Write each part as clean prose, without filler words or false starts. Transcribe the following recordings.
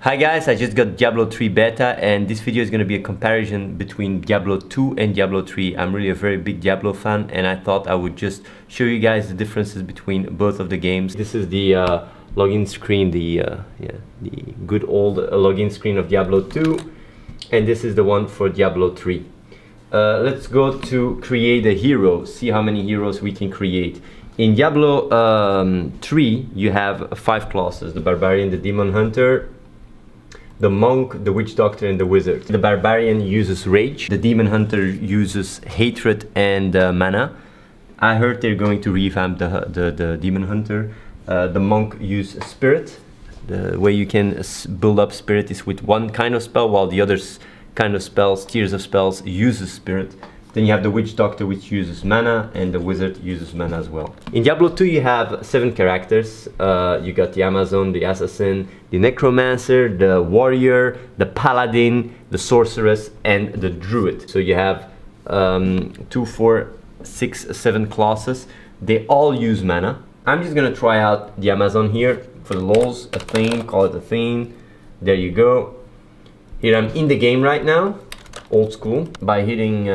Hi guys, I just got Diablo 3 beta and this video is going to be a comparison between Diablo 2 and Diablo 3. I'm really a very big Diablo fan and I thought I would just show you guys the differences between both of the games. This is the login screen, the good old login screen of Diablo 2, and this is the one for Diablo 3. Let's go to create a hero, see how many heroes we can create. In Diablo 3 you have 5 classes: the Barbarian, the Demon Hunter, the Monk, the Witch Doctor, and the Wizard. The Barbarian uses Rage, the Demon Hunter uses Hatred and Mana. I heard they're going to revamp the Demon Hunter. The Monk uses Spirit. The way you can build up Spirit is with one kind of spell, while the other kind of spells, tiers of spells, uses Spirit. Then you have the Witch Doctor, which uses Mana, and the Wizard uses Mana as well. In Diablo 2 you have 7 characters. You got the Amazon, the Assassin, the Necromancer, the Warrior, the Paladin, the Sorceress, and the Druid. So you have 2, 4, 6, 7 classes. They all use Mana. I'm just gonna try out the Amazon here for the lols, a thing, call it a thing. There you go. Here I'm in the game right now. Old school. By hitting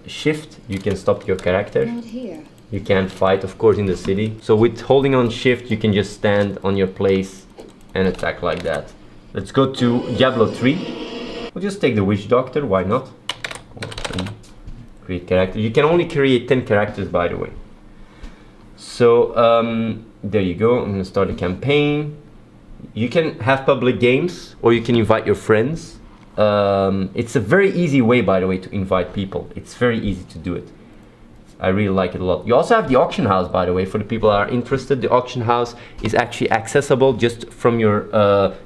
shift you can stop your character. Not here. You can't fight, of course, in the city. So with holding on shift you can just stand on your place and attack like that. Let's go to Diablo 3. We'll just take the Witch Doctor, why not? Create character. You can only create 10 characters, by the way. So there you go. I'm gonna start a campaign. You can have public games or you can invite your friends. It's a very easy way, by the way, to invite people. It's very easy to do it. I really like it a lot. You also have the auction house, by the way, for the people that are interested. The auction house is actually accessible just from your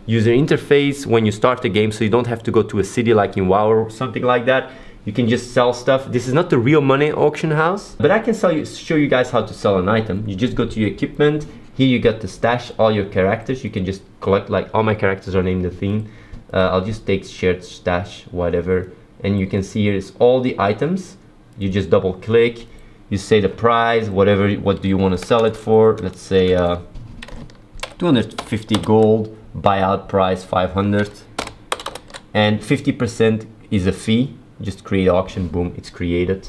user interface when you start the game, so you don't have to go to a city like in WoW or something like that. You can just sell stuff. This is not the real money auction house, but I can show you guys how to sell an item. You just go to your equipment. Here you got the stash, all your characters. You can just collect, like all my characters are named the theme. I'll just take shared stash, whatever, and you can see here is all the items. You just double click, you say the price, whatever, what do you want to sell it for. Let's say 250 gold, buyout price 500, and 50% is a fee. Just create auction, boom, it's created.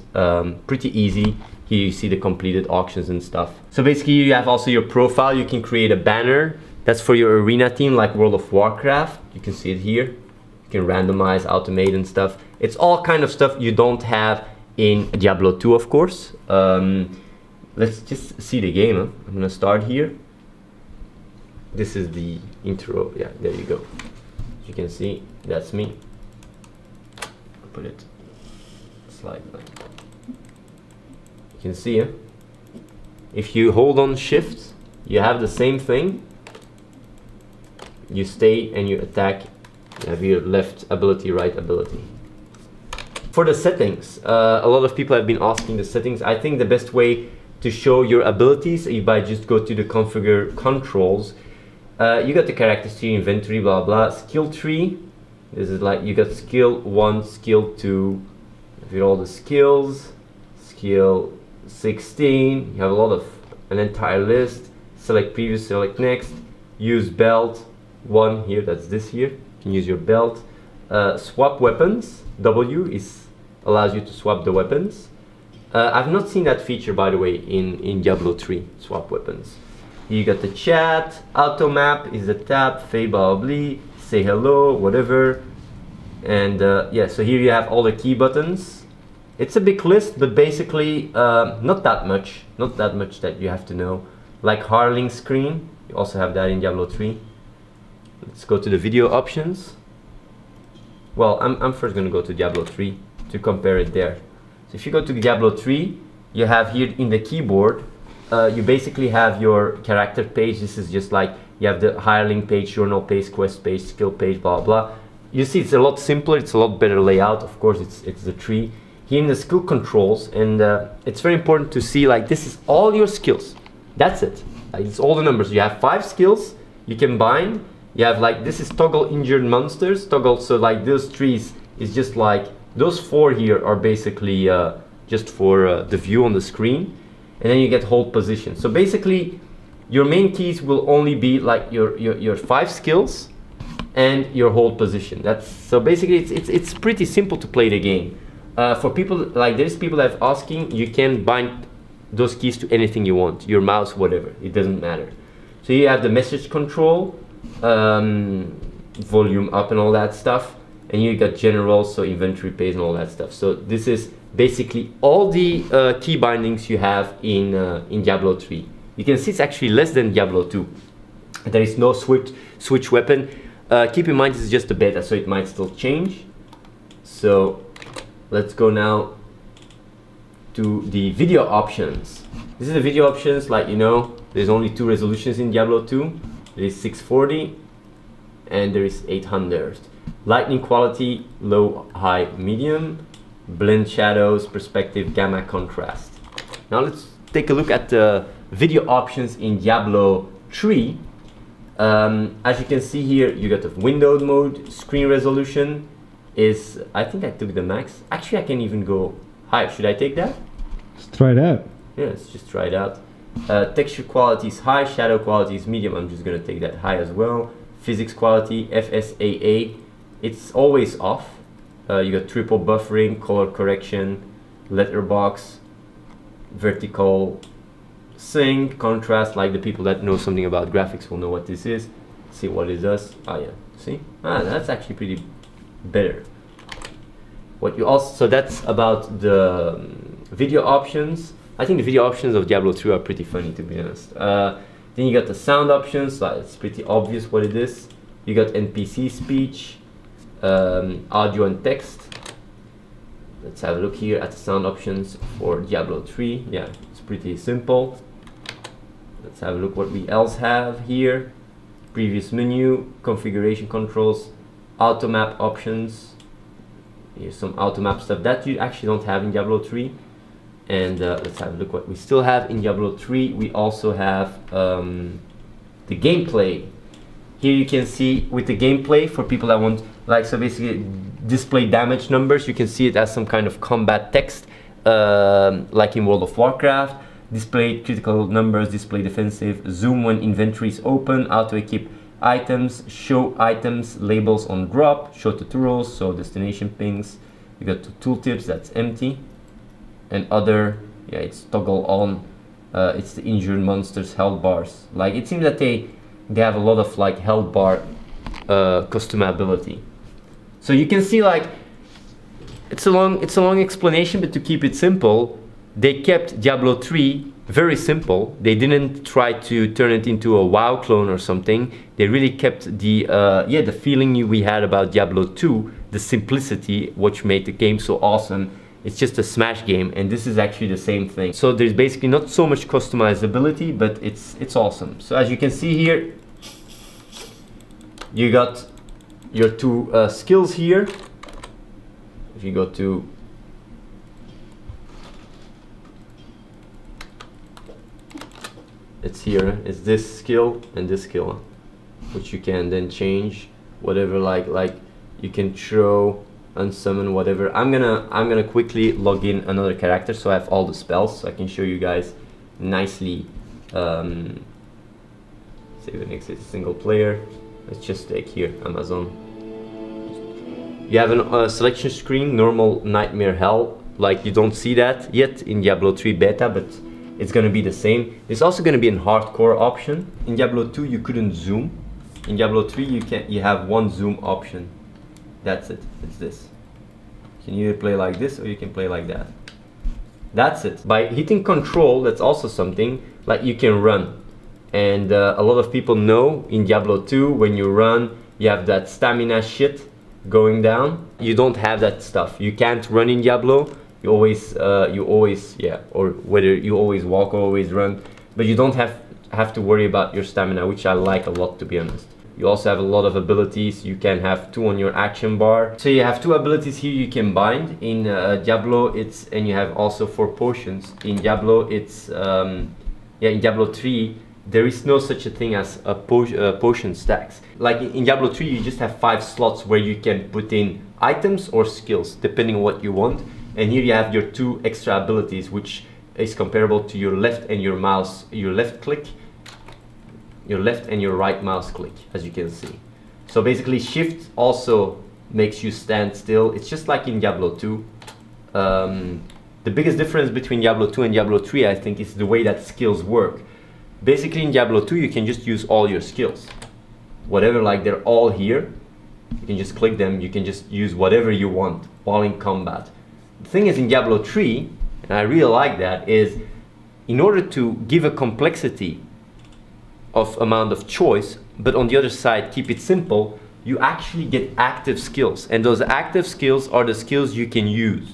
Pretty easy. Here you see the completed auctions and stuff. So basically you have also your profile. You can create a banner. That's for your arena team, like World of Warcraft. You can see it here. You can randomize, automate and stuff. It's all kind of stuff you don't have in Diablo 2, of course. Let's just see the game. I'm gonna start here. This is the intro. Yeah, there you go. As you can see, that's me. I'll put it slide back. You can see it. If you hold on shift, you have the same thing. You stay and you attack. You have your left ability, right ability. For the settings, a lot of people have been asking the settings. I think the best way to show your abilities is by just go to the configure controls. You got the character tree, inventory, blah blah. Skill tree. This is like you got skill 1, skill 2. With all the skills, skill 16. You have a lot of an entire list. Select previous, select next. Use belt. 1 here, that's this here. You can use your belt. Swap weapons. W allows you to swap the weapons. I've not seen that feature, by the way, in Diablo 3. Swap weapons. You got the chat. Auto map is the tab. Fade blah blah. Say hello, whatever. And yeah, so here you have all the key buttons. It's a big list, but basically not that much. Not that much that you have to know. Like Harling screen. You also have that in Diablo 3. Let's go to the video options. Well, I'm first going to go to Diablo 3 to compare it there. So if you go to Diablo 3, you have here in the keyboard, you basically have your character page. This is just like, you have the hireling page, journal page, quest page, skill page, blah, blah. You see it's a lot simpler, it's a lot better layout. Of course, it's the tree. Here in the skill controls, and it's very important to see, like, this is all your skills. That's it. Like, it's all the numbers. You have 5 skills you can bind. You have like, this is toggle injured monsters, toggle, so like those trees is just like, those 4 here are basically just for the view on the screen, and then you get hold position. So basically your main keys will only be like your 5 skills, and your hold position. That's so basically it's pretty simple to play the game. For people like there's people that are asking, you can bind those keys to anything you want, your mouse, whatever, it doesn't matter. So you have the message control, volume up and all that stuff, and you got general, so inventory pays and all that stuff. So this is basically all the key bindings you have in Diablo 3. You can see it's actually less than Diablo 2. There is no switch weapon. Keep in mind this is just a beta, so it might still change. So let's go now to the video options. This is the video options, like you know, there's only 2 resolutions in Diablo 2. There is 640 and there is 800. Lightning quality, low, high, medium. Blend shadows, perspective, gamma, contrast. Now let's take a look at the video options in Diablo 3. As you can see here, you got the windowed mode. Screen resolution is, I think I took the max. Actually, I can even go higher. Should I take that? Let's try it out. Yeah, let's just try it out. Texture quality is high, shadow quality is medium. I'm just gonna take that high as well. Physics quality, FSAA, it's always off. You got triple buffering, color correction, letterbox, vertical sync, contrast. Like the people that know something about graphics will know what this is. Let's see what it does. Oh yeah, see? That's actually pretty better. What you also, so that's about the video options. I think the video options of Diablo 3 are pretty funny, to be honest. Then you got the sound options, like it's pretty obvious what it is. You got NPC speech, audio and text. Let's have a look here at the sound options for Diablo 3. Yeah, it's pretty simple. Let's have a look what we else have here. Previous menu, configuration controls, auto map options. Here's some auto map stuff that you actually don't have in Diablo 3. And let's have a look what we still have in Diablo 3. We also have the gameplay. Here you can see with the gameplay for people that want, like, so basically display damage numbers. You can see it as some kind of combat text, like in World of Warcraft. Display critical numbers, display defensive, zoom when inventory is open, auto equip items, show items, labels on drop, show tutorials, so destination pings. You got the tooltips, that's empty. And other, yeah, it's toggle on. It's the injured monsters health bars. Like it seems that they have a lot of like health bar customability. So you can see like it's a long explanation, but to keep it simple, they kept Diablo 3 very simple. They didn't try to turn it into a WoW clone or something. They really kept the the feeling we had about Diablo 2, the simplicity, which made the game so awesome. It's just a Smash game, and this is actually the same thing. So there's basically not so much customizability, but it's awesome. So as you can see here, you got your 2 skills here. If you go to it's here, it's this skill and this skill, which you can then change whatever, like you can throw, unsummon, whatever. I'm gonna quickly log in another character so I have all the spells, so I can show you guys nicely. Save and exit single player. Let's just take here Amazon. You have a selection screen, normal, nightmare, hell. Like you don't see that yet in Diablo 3 beta, but it's gonna be the same. There's also gonna be a hardcore option. In Diablo 2 you couldn't zoom. In Diablo 3 you have one zoom option. That's it. It's this. You can either play like this or you can play like that. That's it. By hitting control, that's also something, like you can run. And a lot of people know in Diablo 2 when you run you have that stamina shit going down. You don't have that stuff. You can't run in Diablo. You always or whether you always walk or always run, but you don't have to worry about your stamina, which I like a lot, to be honest. You also have a lot of abilities. You can have 2 on your action bar. So you have 2 abilities here you can bind. In Diablo and you have also 4 potions. In Diablo it's in Diablo 3 there is no such a thing as a potion stacks. Like in Diablo 3 you just have 5 slots where you can put in items or skills depending on what you want. And here you have your 2 extra abilities, which is comparable to your left and your mouse, your left click, your left and your right mouse click, as you can see. So basically shift also makes you stand still. It's just like in Diablo 2. The biggest difference between Diablo 2 and Diablo 3, I think, is the way that skills work. Basically in Diablo 2 you can just use all your skills. Whatever, like they're all here. You can just click them, you can just use whatever you want while in combat. The thing is in Diablo 3, and I really like that, is in order to give a complexity of amount of choice, but on the other side keep it simple, you actually get active skills. And those active skills are the skills you can use.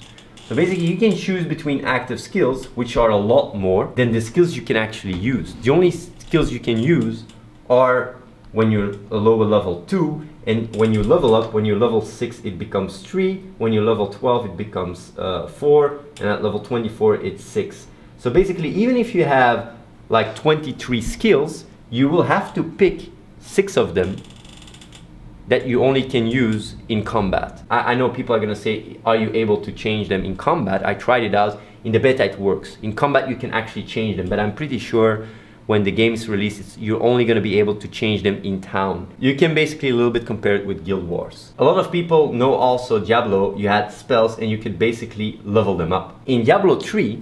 So basically you can choose between active skills, which are a lot more than the skills you can actually use. The only skills you can use are when you're a lower level 2, and when you level up, when you're level 6 it becomes 3, when you're level 12 it becomes 4, and at level 24 it's 6. So basically even if you have like 23 skills, you will have to pick 6 of them that you only can use in combat. I know people are gonna say, are you able to change them in combat? I tried it out. In the beta it works. In combat you can actually change them, but I'm pretty sure when the game is released, you're only gonna be able to change them in town. You can basically a little bit compare it with Guild Wars. A lot of people know also Diablo, you had spells and you could basically level them up. In Diablo 3,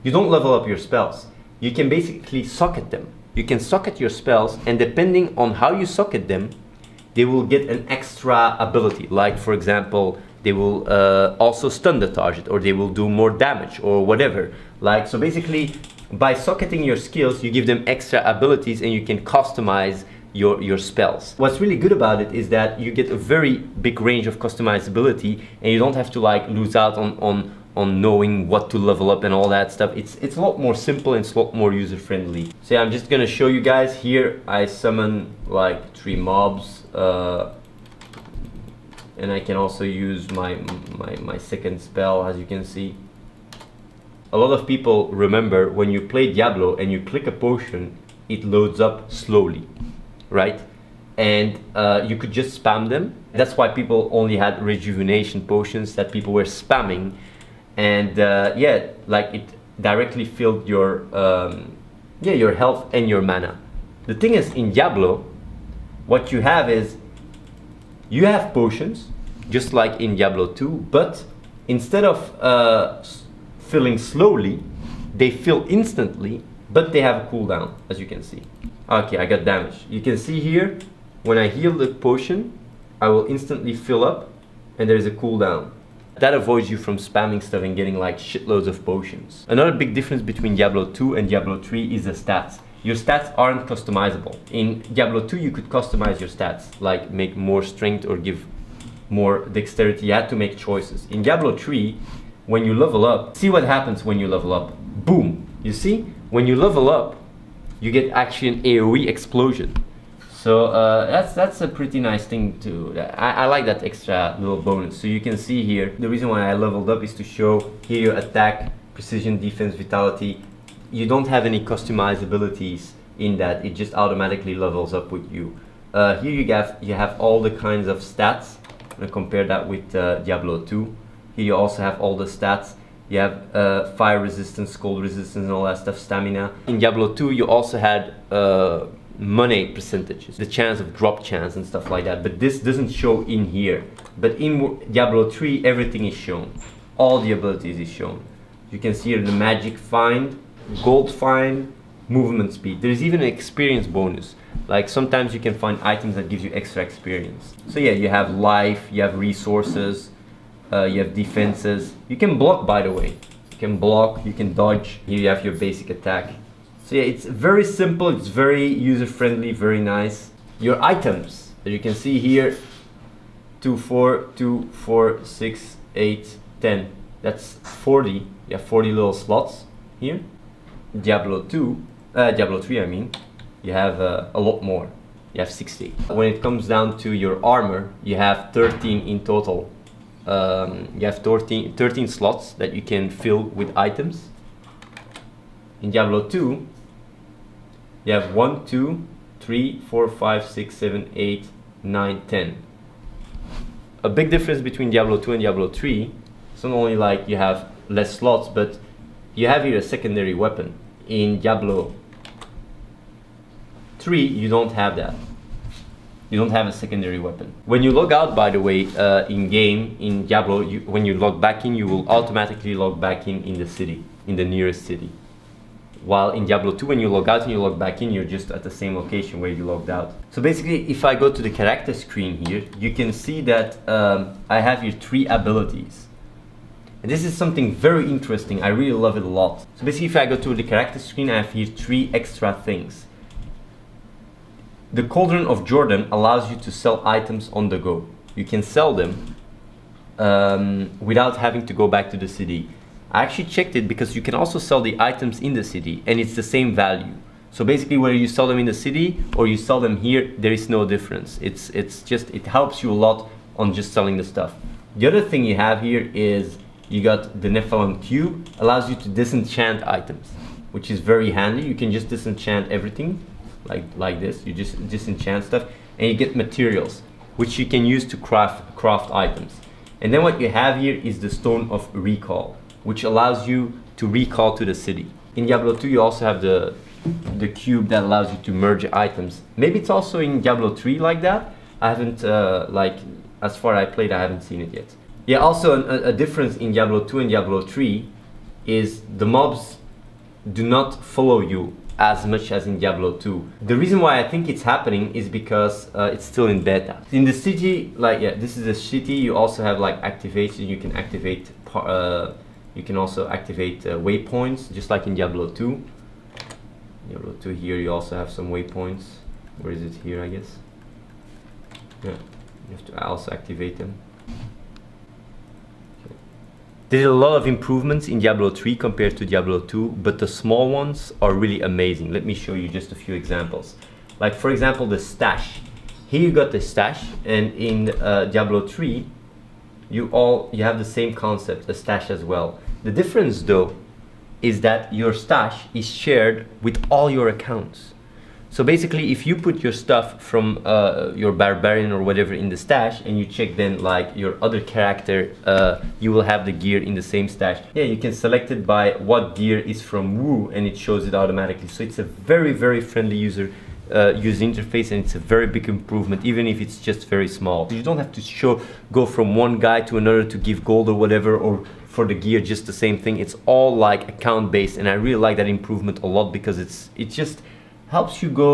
you don't level up your spells. You can basically socket them. You can socket your spells, and depending on how you socket them, they will get an extra ability. Like for example, they will also stun the target, or they will do more damage, or whatever. Like, so basically, by socketing your skills, you give them extra abilities and you can customize your spells. What's really good about it is that you get a very big range of customizability, and you don't have to like lose out on knowing what to level up and all that stuff. It's a lot more simple and it's a lot more user friendly. So yeah, I'm just gonna show you guys here. I summon like 3 mobs, and I can also use my second spell, as you can see. A lot of people remember when you play Diablo and you click a potion, it loads up slowly, right? And you could just spam them. That's why people only had rejuvenation potions that people were spamming. And yeah, like it directly filled your your health and your mana. The thing is, in Diablo, what you have is you have potions just like in Diablo 2, but instead of filling slowly, they fill instantly, but they have a cooldown, as you can see. Okay, I got damage. You can see here, when I heal the potion, I will instantly fill up, and there is a cooldown. That avoids you from spamming stuff and getting like shitloads of potions. Another big difference between Diablo 2 and Diablo 3 is the stats. Your stats aren't customizable. In Diablo 2 you could customize your stats, like make more strength or give more dexterity. You had to make choices. In Diablo 3, when you level up, see what happens when you level up. Boom! You see? When you level up, you get actually an AoE explosion. So that's a pretty nice thing to, I like that extra little bonus. So you can see here, the reason why I leveled up is to show here your attack, precision, defense, vitality. You don't have any customizabilities in that, it just automatically levels up with you. Here you have all the kinds of stats. I'm gonna compare that with Diablo 2. Here you also have all the stats. You have fire resistance, cold resistance and all that stuff, stamina. In Diablo 2 you also had money percentages, the chance of drop chance and stuff like that, but this doesn't show in here. But in Diablo 3 everything is shown, all the abilities is shown. You can see here the magic find, gold find, movement speed. There's even an experience bonus, like sometimes you can find items that gives you extra experience. So yeah, you have life, you have resources, you have defenses. You can block, by the way, you can block, you can dodge. Here you have your basic attack. So yeah, it's very simple, it's very user-friendly, very nice. Your items, as you can see here, 2, 4, 2, 4, 6, 8, 10. That's 40. You have 40 little slots here. Diablo 3 I mean, you have a lot more. You have 60. When it comes down to your armor, you have 13 in total. You have 13 slots that you can fill with items. In Diablo 2, you have 1, 2, 3, 4, 5, 6, 7, 8, 9, 10. A big difference between Diablo 2 and Diablo 3, it's not only like you have less slots, but you have here a secondary weapon. In Diablo 3, you don't have that. You don't have a secondary weapon. When you log out, by the way, in game, in Diablo, when you log back in, you will automatically log back in the city, in the nearest city. While in Diablo 2, when you log out and you log back in, you're just at the same location where you logged out. So basically, if I go to the character screen here, you can see that I have here 3 abilities. And this is something very interesting. I really love it a lot. So basically, if I go to the character screen, I have here 3 extra things. The Cauldron of Jordan allows you to sell items on the go. You can sell them without having to go back to the city. I actually checked it because you can also sell the items in the city and it's the same value. So basically whether you sell them in the city or you sell them here, there is no difference. It helps you a lot on just selling the stuff. The other thing you have here is you got the Nephilim Cube, allows you to disenchant items, which is very handy. You can just disenchant everything. Like this, you just disenchant stuff and you get materials which you can use to craft items. And then what you have here is the Stone of Recall, which allows you to recall to the city. In Diablo 2 you also have the cube that allows you to merge items. Maybe it's also in Diablo 3 like that. I haven't as far as I played, I haven't seen it yet. Yeah, also a difference in Diablo 2 and Diablo 3 is the mobs do not follow you as much as in Diablo 2. The reason why I think it's happening is because it's still in beta. In the city, this is a city, you also have like activation, you can activate, you can also activate waypoints, just like in Diablo 2. Diablo 2 here, you also have some waypoints. Where is it here, I guess? Yeah, you have to also activate them. There's a lot of improvements in Diablo 3 compared to Diablo 2, but the small ones are really amazing. Let me show you just a few examples. Like for example, the stash. Here you got the stash, and in Diablo 3, you have the same concept, a stash as well. The difference though, is that your stash is shared with all your accounts. So basically, if you put your stuff from your barbarian or whatever in the stash and you check then like your other character, you will have the gear in the same stash. Yeah, you can select it by what gear is from Wu and it shows it automatically. So it's a very, very friendly user interface, and it's a very big improvement, even if it's just very small. You don't have to go from one guy to another to give gold or whatever, or for the gear just the same thing. It's all like account based, and I really like that improvement a lot because it just helps you go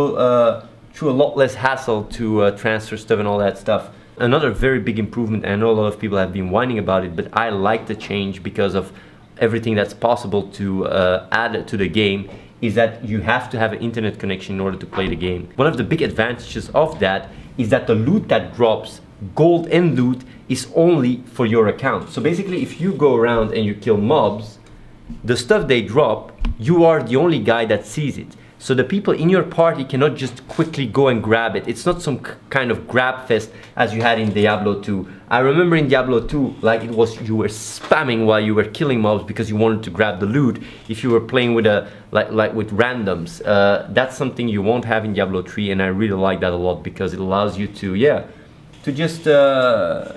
through a lot less hassle to transfer stuff and all that stuff. Another very big improvement, and I know a lot of people have been whining about it, but I like the change because of everything that's possible to add to the game, is that you have to have an internet connection in order to play the game. One of the big advantages of that is that the loot that drops, gold and loot, is only for your account. So basically, if you go around and you kill mobs, the stuff they drop, you are the only guy that sees it. So the people in your party cannot just quickly go and grab it. It's not some kind of grab fest as you had in Diablo 2. I remember in Diablo 2, like it was, you were spamming while you were killing mobs because you wanted to grab the loot. If you were playing with with randoms, that's something you won't have in Diablo 3, and I really like that a lot because it allows you to,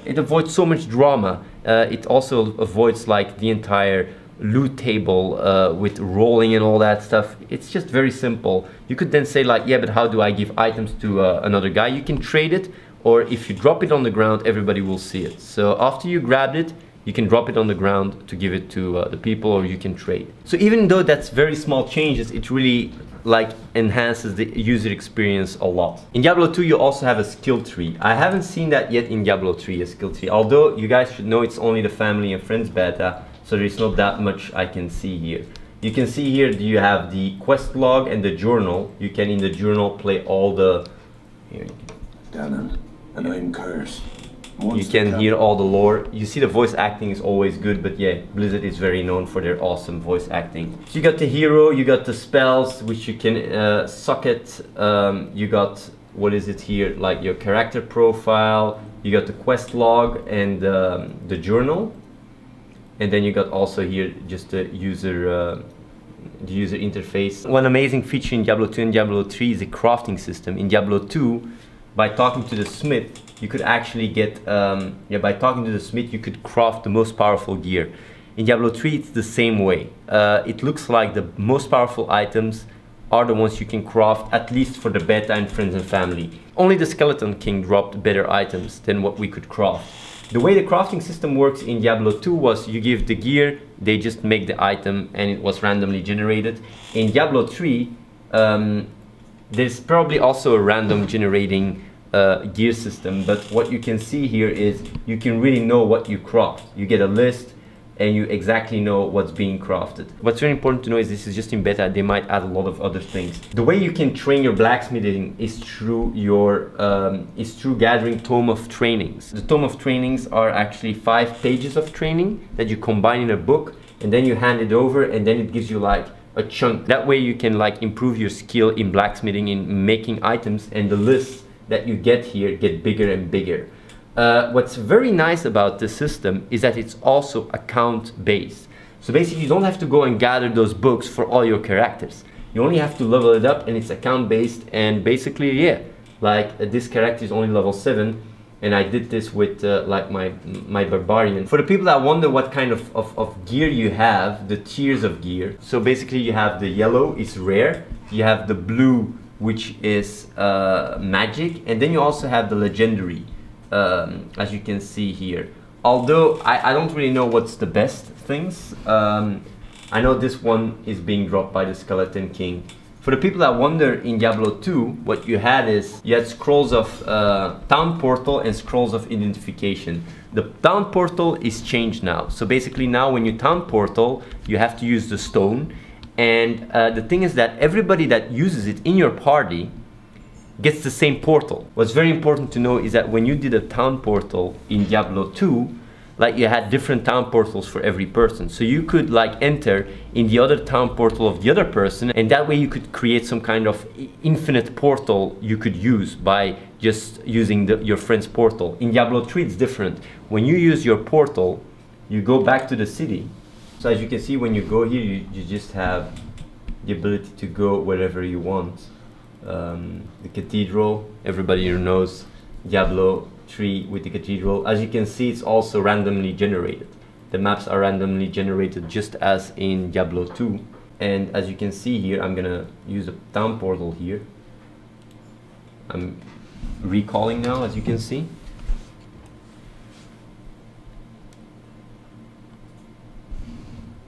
it avoids so much drama. It also avoids like the entire loot table with rolling and all that stuff. It's just very simple. You could then say like, yeah, but how do I give items to another guy? You can trade it, or if you drop it on the ground, everybody will see it. So after you grabbed it, you can drop it on the ground to give it to the people, or you can trade. So even though that's very small changes, it really like enhances the user experience a lot. In Diablo 2 you also have a skill tree. I haven't seen that yet in Diablo 3, a skill tree, although you guys should know it's only the family and friends beta, so there's not that much I can see here. You can see here you have the quest log and the journal. You can in the journal play all the... Here you Ganon, and I'm cursed. You can hear all the lore. You see the voice acting is always good, but yeah, Blizzard is very known for their awesome voice acting. So you got the hero, you got the spells, which you can socket. You got, what is it here, like your character profile. You got the quest log and the journal. And then you got also here just the user interface. One amazing feature in Diablo 2 and Diablo 3 is a crafting system. In Diablo 2, by talking to the smith, you could actually get, by talking to the smith, you could craft the most powerful gear. In Diablo 3, it's the same way. It looks like the most powerful items are the ones you can craft, at least for the beta and friends and family. Only the Skeleton King dropped better items than what we could craft. The way the crafting system works in Diablo 2 was you give the gear, they just make the item, and it was randomly generated. In Diablo 3, there's probably also a random generating gear system, but what you can see here is you can really know what you craft. You get a list and you exactly know what's being crafted. What's very important to know is this is just in beta, they might add a lot of other things. The way you can train your blacksmithing is through gathering Tome of Trainings. The Tome of Trainings are actually 5 pages of training that you combine in a book, and then you hand it over, and then it gives you like a chunk. That way you can like improve your skill in blacksmithing, in making items, and the lists that you get here get bigger and bigger. What's very nice about this system is that it's also account based. So basically you don't have to go and gather those books for all your characters. You only have to level it up, and it's account based, and basically yeah, like this character is only level 7, and I did this with like my barbarian. For the people that wonder what kind of gear you have, the tiers of gear. So basically you have the yellow is rare, you have the blue which is magic, and then you also have the legendary. As you can see here. Although I don't really know what's the best things. I know this one is being dropped by the Skeleton King. For the people that wonder, in Diablo 2, what you had is you had scrolls of town portal and scrolls of identification. The town portal is changed now. So basically now when you town portal, you have to use the stone. And the thing is that everybody that uses it in your party gets the same portal. What's very important to know is that when you did a town portal in Diablo 2, like you had different town portals for every person. So you could like enter in the other town portal of the other person, and that way you could create some kind of infinite portal you could use by just using your friend's portal. In Diablo 3 it's different. When you use your portal, you go back to the city. So as you can see, when you go here, you just have the ability to go wherever you want. The cathedral, everybody knows Diablo 3 with the cathedral. As you can see, it's also randomly generated. The maps are randomly generated just as in Diablo 2. And as you can see here, I'm gonna use a town portal here. I'm recalling now, as you can see.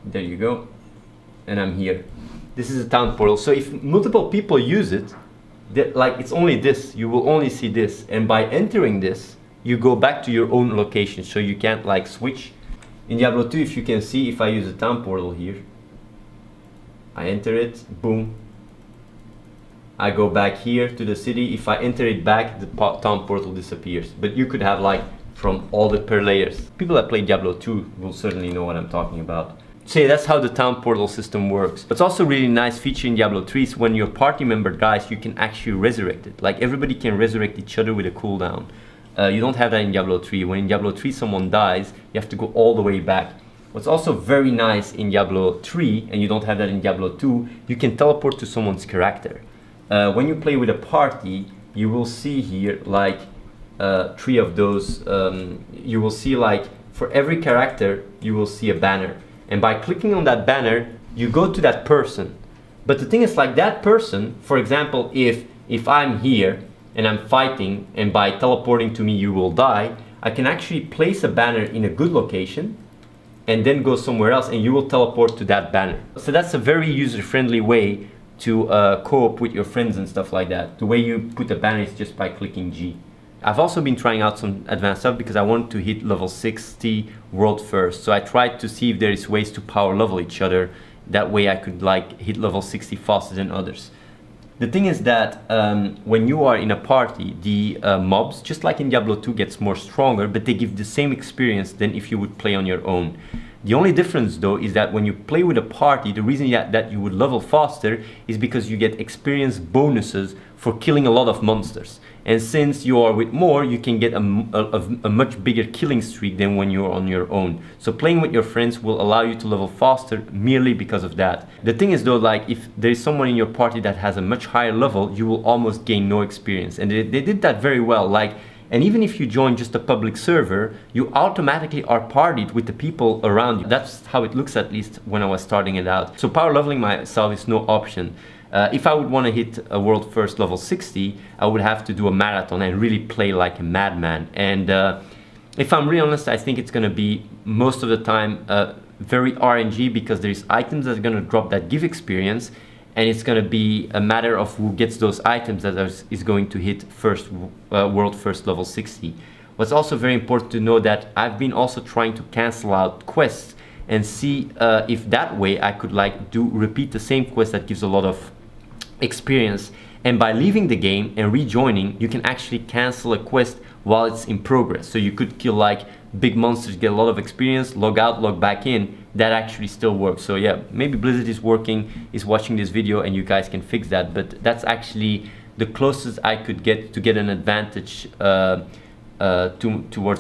There you go. And I'm here. This is a town portal. So if multiple people use it, like it's only this, you will only see this, and by entering this you go back to your own location, so you can't like switch. In Diablo 2, if you can see, if I use a town portal here, I enter it, boom, I go back here to the city. If I enter it back, the town portal disappears. But you could have like from all the per layers. People that play Diablo 2 will certainly know what I'm talking about. So yeah, that's how the town portal system works. What's also really nice feature in Diablo 3 is when your party member dies, you can actually resurrect it. Like everybody can resurrect each other with a cooldown. You don't have that in Diablo 3. When in Diablo 3 someone dies, you have to go all the way back. What's also very nice in Diablo 3, and you don't have that in Diablo 2, you can teleport to someone's character. When you play with a party, you will see here like 3 of those. You will see like for every character, you will see a banner. And by clicking on that banner, you go to that person. But the thing is, like that person, for example, if I'm here and I'm fighting, and by teleporting to me you will die, I can actually place a banner in a good location and then go somewhere else, and you will teleport to that banner. So that's a very user-friendly way to co-op with your friends and stuff like that. The way you put a banner is just by clicking G. I've also been trying out some advanced stuff because I wanted to hit level 60 world first. So I tried to see if there is ways to power level each other. That way I could like hit level 60 faster than others. The thing is that when you are in a party, the mobs, just like in Diablo 2, gets more stronger, but they give the same experience than if you would play on your own. The only difference though is that when you play with a party, the reason that you would level faster is because you get experience bonuses for killing a lot of monsters. And since you are with more, you can get a much bigger killing streak than when you're on your own. So playing with your friends will allow you to level faster merely because of that. The thing is though, like if there is someone in your party that has a much higher level, you will almost gain no experience. And they did that very well. Like, and even if you join just a public server, you automatically are partied with the people around you. That's how it looks, at least when I was starting it out. So power leveling myself is no option. If I would want to hit a world first level 60, I would have to do a marathon and really play like a madman. And if I'm really honest, I think it's going to be most of the time very RNG, because there's items that are going to drop that give experience, and it's going to be a matter of who gets those items that is going to hit first world first level 60. What's also very important to know that I've been also trying to cancel out quests and see if that way I could like repeat the same quest that gives a lot of experience, and by leaving the game and rejoining, you can actually cancel a quest while it's in progress. So you could kill like big monsters, get a lot of experience, log out, log back in. That actually still works. So yeah, maybe Blizzard is watching this video and you guys can fix that, but that's actually the closest I could get to get an advantage towards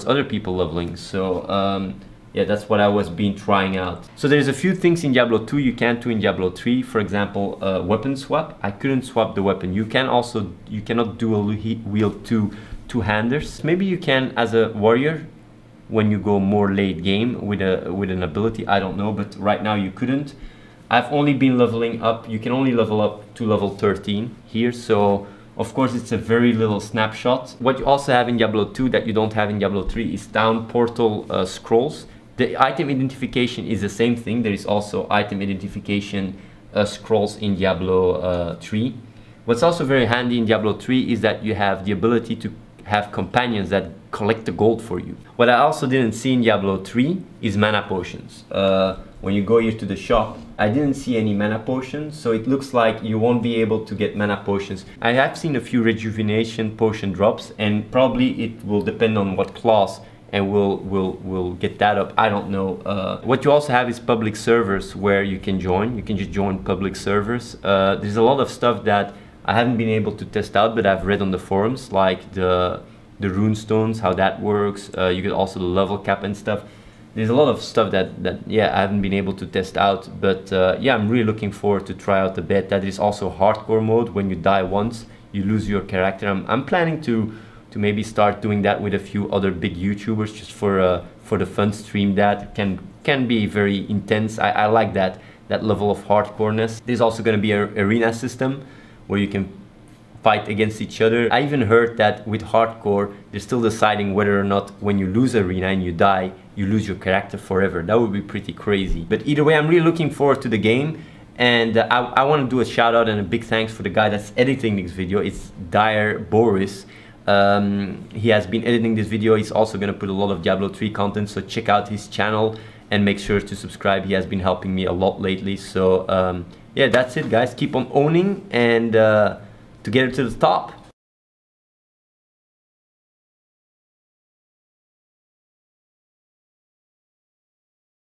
other people leveling. So yeah, that's what I was trying out. So there's a few things in Diablo 2 you can't do in Diablo 3. For example, weapon swap. I couldn't swap the weapon. You cannot dual wield two-handers. Maybe you can as a warrior when you go more late game with an ability. I don't know, but right now you couldn't. I've only been leveling up. You can only level up to level 13 here. So of course it's a very little snapshot. What you also have in Diablo 2 that you don't have in Diablo 3 is town portal scrolls. The item identification is the same thing. There is also item identification scrolls in Diablo 3. What's also very handy in Diablo 3 is that you have the ability to have companions that collect the gold for you. What I also didn't see in Diablo 3 is mana potions. When you go here to the shop, I didn't see any mana potions, so it looks like you won't be able to get mana potions. I have seen a few rejuvenation potion drops, and probably it will depend on what class, and we'll get that up. I don't know. What you also have is public servers where you can join. You can just join public servers. There's a lot of stuff that I haven't been able to test out, but I've read on the forums, like the rune stones, how that works. You get also the level cap and stuff. There's a lot of stuff that yeah, I haven't been able to test out, but yeah, I'm really looking forward to try out the beta. There is also hardcore mode. When you die once, you lose your character. I'm planning to maybe start doing that with a few other big YouTubers, just for the fun. Stream that can be very intense. I like that level of hardcoreness. There's also going to be an arena system where you can fight against each other. I even heard that with hardcore, they're still deciding whether or not when you lose arena and you die, you lose your character forever. That would be pretty crazy. But either way, I'm really looking forward to the game. And I want to do a shout out and a big thanks for the guy that's editing this video. It's Dire Boris. He has been editing this video. He's also going to put a lot of Diablo 3 content, so check out his channel and make sure to subscribe. He has been helping me a lot lately. So yeah, that's it guys. Keep on owning and together to the top.